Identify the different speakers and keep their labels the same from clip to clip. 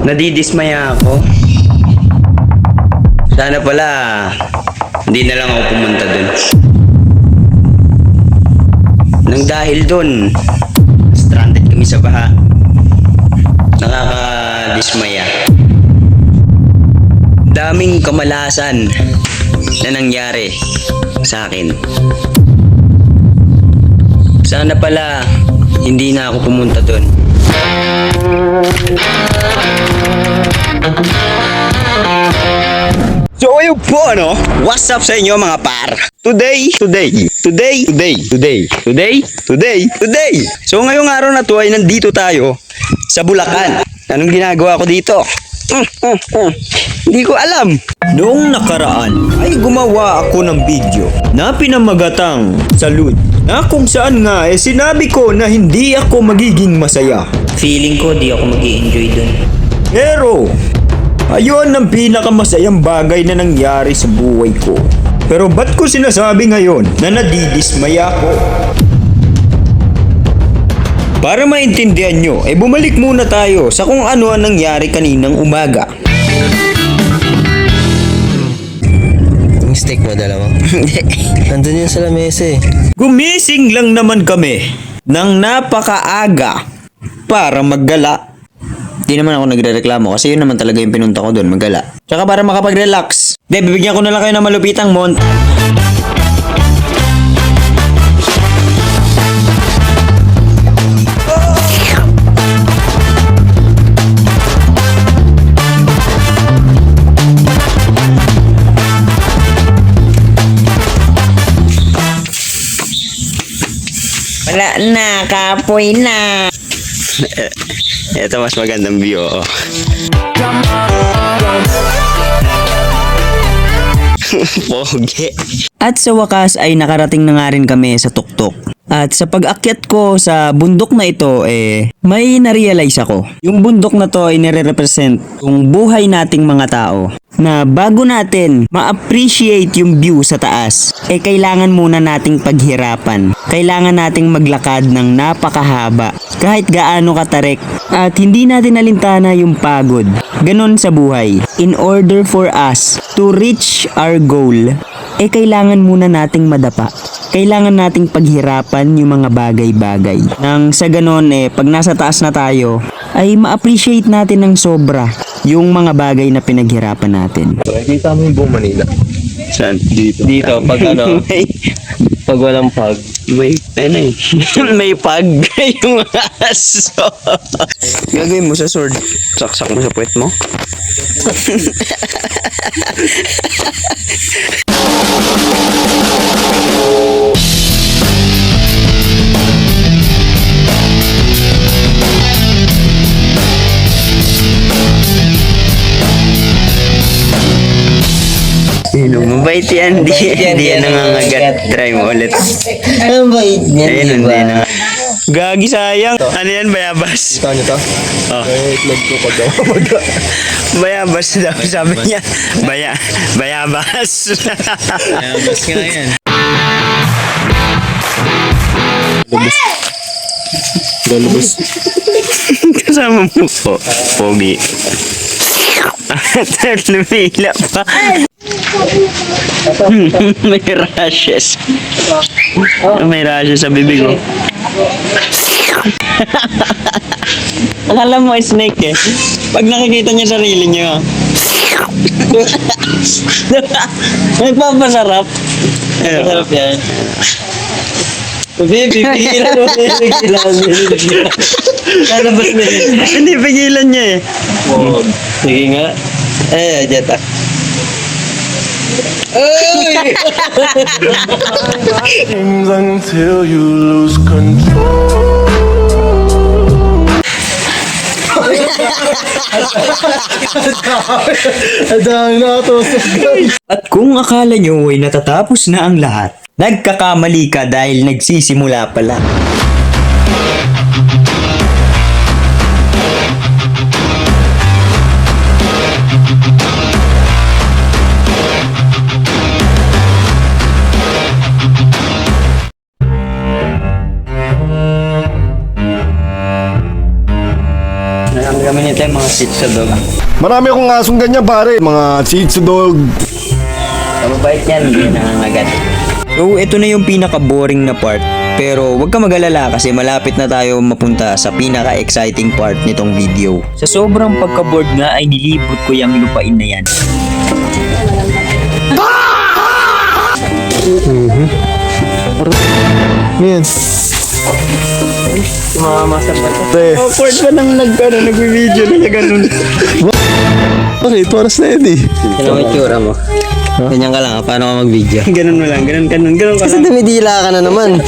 Speaker 1: Nadidismaya ako. Sana pala hindi na lang ako pumunta dun. Nang dahil dun, stranded kami sa baha. Nakakadismaya. Daming kamalasan na nangyari sa akin. Sana pala hindi na ako pumunta dun. So ayun po ano, what's up sa inyo mga par? Today. So ngayong araw na to ay nandito tayo sa Bulacan. Anong ginagawa ko dito? Hindi ko alam. Noong nakaraan ay gumawa ako ng video na pinamagatang Salud, na kung saan nga sinabi ko na hindi ako magiging masaya.
Speaker 2: Feeling ko di ako mag-i-enjoy dun.
Speaker 1: Pero ayun ang pinakamasayang bagay na nangyari sa buhay ko. Pero ba't ko sinasabi ngayon na nadidismaya ako? Para maintindihan nyo, bumalik muna tayo sa kung ano ang nangyari kaninang umaga.
Speaker 2: Yung steak mo, dala mo? Nandun yun sa lamesa eh.
Speaker 1: Gumising lang naman kami ng napakaaga para maggala. Di naman ako nagre-reklamo kasi yun naman talaga yung pinunta ko doon, maggala. Tsaka para makapag-relax. Bibigyan ko na lang kayo ng malupitang mont.
Speaker 3: Wala na, kapoy na.
Speaker 1: Ito mas magandang view, oh. Pogi. At sa wakas ay nakarating na nga rin kami sa tuktok. At sa pag-akyat ko sa bundok na ito, may narealize ako. Yung bundok na to ay nire-represent yung buhay nating mga tao. Na bago natin ma-appreciate yung view sa taas, kailangan muna nating paghirapan. Kailangan nating maglakad ng napakahaba, kahit gaano katarik. At hindi natin nalintana yung pagod. Ganon sa buhay. In order for us to reach our goal, kailangan muna nating madapa. Kailangan nating paghirapan yung mga bagay-bagay. Nang sa ganon, pag nasa taas na tayo, ay ma-appreciate natin ng sobra yung mga bagay na pinaghirapan natin.
Speaker 2: Nakikita mo yung buong Manila.
Speaker 1: Saan? Dito.
Speaker 2: Dito, pag ano, pag walang pag.
Speaker 1: May pag yung aso. Gagawin mo sa sword. Saksak mo sa puwet mo. Mabait yan, di yan nangangagat. Try mo ulit.
Speaker 2: Ano ba yun?
Speaker 1: Ayun, hindi na. Gagi sayang. Ano yan, bayabas?
Speaker 2: Ito nyo to?
Speaker 1: Oh.
Speaker 2: Itlog ko pa daw.
Speaker 1: Bayabas daw, sabi niya. Bayabas.
Speaker 2: Bayabas ka na yan. Galubos.
Speaker 1: Kasama mo po, pogi. At lumila pa. May rashes. May rashes sa bibig ko. Akala mo snake eh. Pag nakikita niya sarili niya. Nagpapasarap.
Speaker 2: Masarap yan. Baby, pigilan mo. Pigilan. Lalabas na yun.
Speaker 1: Hindi pigilan niya eh.
Speaker 2: Wow. Sige nga. Dyan ta. Ay!
Speaker 4: Until you lose control.
Speaker 1: At kung akala nyo ay natatapos na ang lahat, nagkakamali ka dahil nagsisimula pa lang. Marami kami nito mga Shih Dog.
Speaker 5: Marami akong asong ganyan pare. Mga Shih Tzu dog.
Speaker 1: Mabait yan, hindi nangangagat. So, ito na yung pinaka-boring na part. Pero wag ka mag-alala kasi malapit na tayo mapunta sa pinaka-exciting part nitong video. Sa sobrang pagka-bored nga ay nilibot ko yung lupain na yan.
Speaker 5: Yan. Pre.
Speaker 1: Awkward pa nang nag-video na ganun.
Speaker 5: Okay, oras na yun eh.
Speaker 2: Ano ang itsura mo? Ganyan ka lang, paano ka mag-video?
Speaker 1: Ganun mo lang, ganun ka
Speaker 2: Kasi dumidila ka na naman.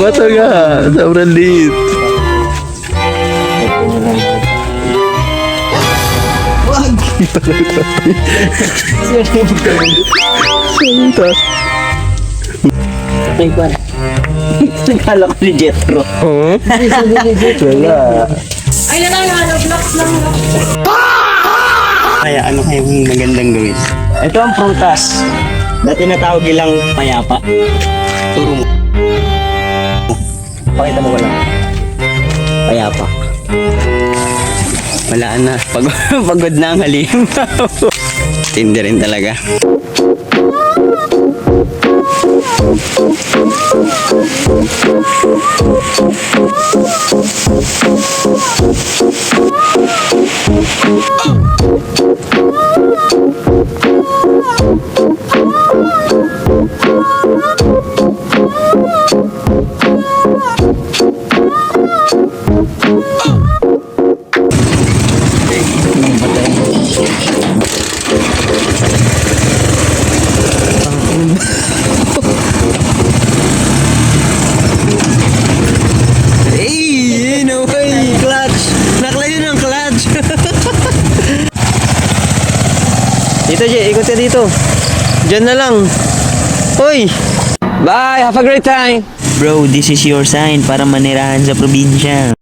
Speaker 5: Bato nga. Sobrang liit.
Speaker 1: Nagkala ko ni Jetro.
Speaker 5: Oo. Wala.
Speaker 1: Kaya ano kayong magandang gawin? Ito ang prutas. Dati natawag ilang payapa. Turo mo. Pakita mo wala. Payapa. Wala na. Pagod na ang halim. Tindi rin talaga.
Speaker 2: Hey, no way! Clutch! Naklayo ng clutch! Dito, Jay. Ikot ka dito. Diyan na lang. Hoy! Bye! Have a great time!
Speaker 1: Bro, this is your sign para manirahan sa probinsya.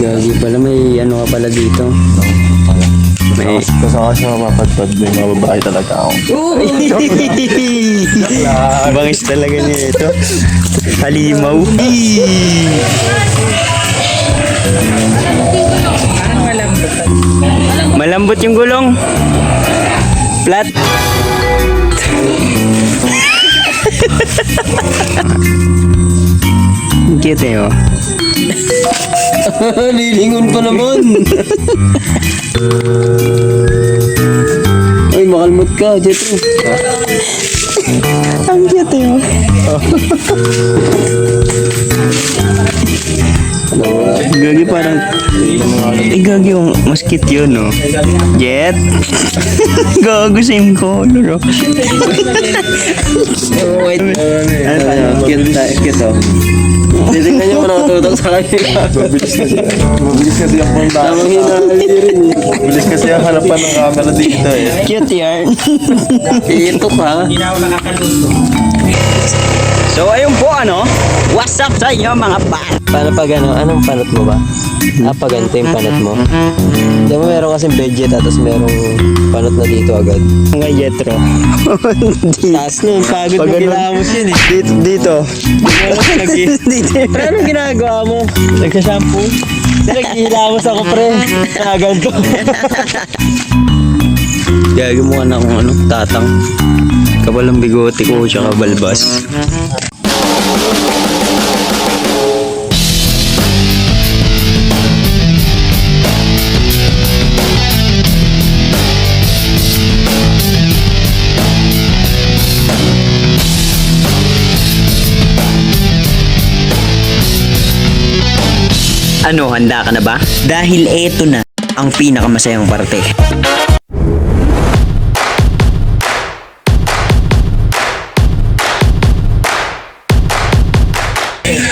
Speaker 2: Gagi pala, may ano ka pala dito. May...
Speaker 5: Kasama siya mapadpad ng mga babae talaga ako.
Speaker 1: Bangis talaga niya ito. Halimaw. Malambot yung gulong. Flat. Cute eh, oh.
Speaker 2: Lilingon pa naman. Ay, makalmot ka, Jetro.
Speaker 1: Ang cute eh, oh. Gagi parang... Gagi yung mas cute yun, no? Jet? Gago same color, oh.
Speaker 2: Wait.
Speaker 1: Ano?
Speaker 2: Cute, oh. Titignan niyo kung nakatutok sa kanya.
Speaker 5: Mabilis kasi ang pang
Speaker 2: Tamang hinahali rin eh.
Speaker 5: Mabilis kasi ang harapan ng camera dito eh.
Speaker 1: Cute yarn.
Speaker 2: Ito ka.
Speaker 1: So ayun po ano, what's up sa inyo mga pan?
Speaker 2: Paano pag ano? Anong panot mo ba? Pag ganito yung panot mo. Di ba meron kasing budget tapos merong panot na dito agad.
Speaker 1: Mga Jetro.
Speaker 2: Taas nun, pagod
Speaker 1: Pag
Speaker 2: mo
Speaker 1: ganun.
Speaker 2: ginamos yun eh.
Speaker 1: Dito.
Speaker 2: Pero anong ginagawa mo?
Speaker 1: Nagsa-shampoo.
Speaker 2: Naghihilamos ako pre. Ganito.
Speaker 1: Gagi mo na akong ano, tatang. Kapalang bigote ko tsaka balbas. Ano, handa ka na ba? Dahil eto na ang pinakamasayang parte.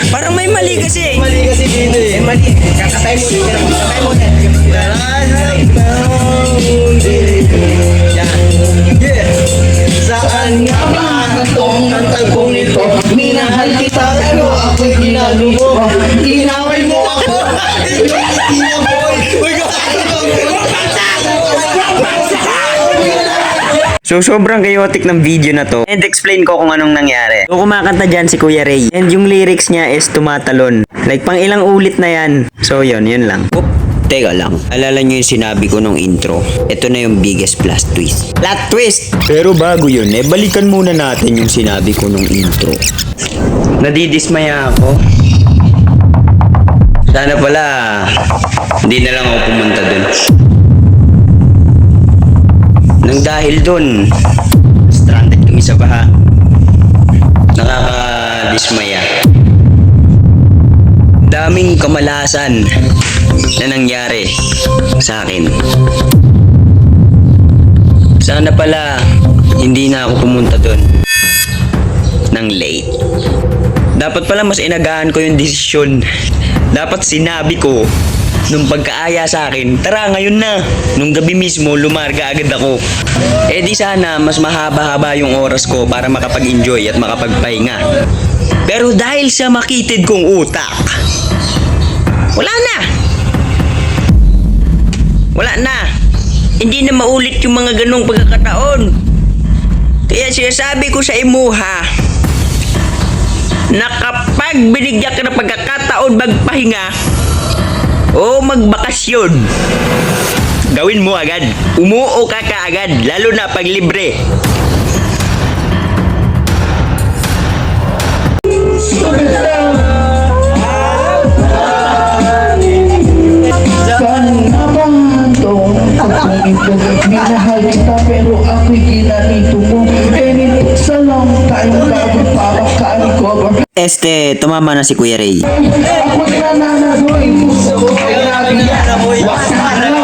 Speaker 1: Parang may mali kasi.
Speaker 2: Mali kasi dito eh.
Speaker 1: Mali. Kakatay mo dito. Kakatay mo dito.
Speaker 2: Saan nga ba itong tagpong nito? Minahal kita pero ako'y ginalubo. Inaway mo ako.
Speaker 1: So sobrang chaotic ng video na to and explain ko kung anong nangyari. So kumakanta dyan si Kuya Ray and yung lyrics niya is tumatalon. Like pang ilang ulit na yan. So yun lang. Oop, teka lang. Alala nyo yung sinabi ko nung intro. Ito na yung biggest plot twist. Plot twist! Pero bago yun, balikan muna natin yung sinabi ko nung intro. Nadidismaya ako. Sana pala hindi na lang ako pumunta dun. Nang dahil dun, stranded kami sa baha. Nakakadismaya. Daming kamalasan na nangyari sa akin. Sana pala hindi na ako pumunta dun nang late. Dapat pala mas inagaan ko yung desisyon. Dapat sinabi ko nung pagkaaya sa akin, tara ngayon na. Nung gabi mismo, lumarga agad ako. Eh di sana mas mahaba-haba yung oras ko para makapag-enjoy at makapagpahinga. Pero dahil sa makitid kong utak, wala na. Wala na. Hindi na maulit yung mga ganong pagkakataon. Kaya sinasabi ko sa imuha na kapag binigyan ka ng pagkakataon magpahinga o magbakasyon, gawin mo agad. Umuo ka kaagad, lalo na pag libre.
Speaker 6: Sana bando ako ito, minahal kita pero ako'y ginanito mo. Sa lang tayong bago para ka-recover.
Speaker 1: Tumama na si Kuya Ray.
Speaker 6: Ako'y nananagoy, puso ay nabiyan.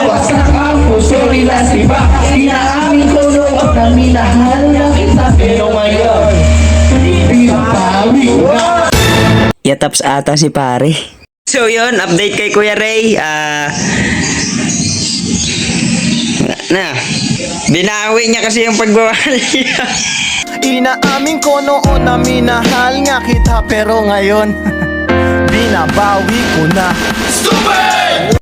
Speaker 6: Wasak ang puso nila siba. Inaamin ko noon na minahal na kita pero ngayon di mapawi na.
Speaker 1: Yataps ata si pare. So yun, update kay Kuya Ray. Binawi niya kasi yung pagmamahal niya.
Speaker 7: Inaamin ko noon na minahal nga kita pero ngayon binabawi ko na. Stupid!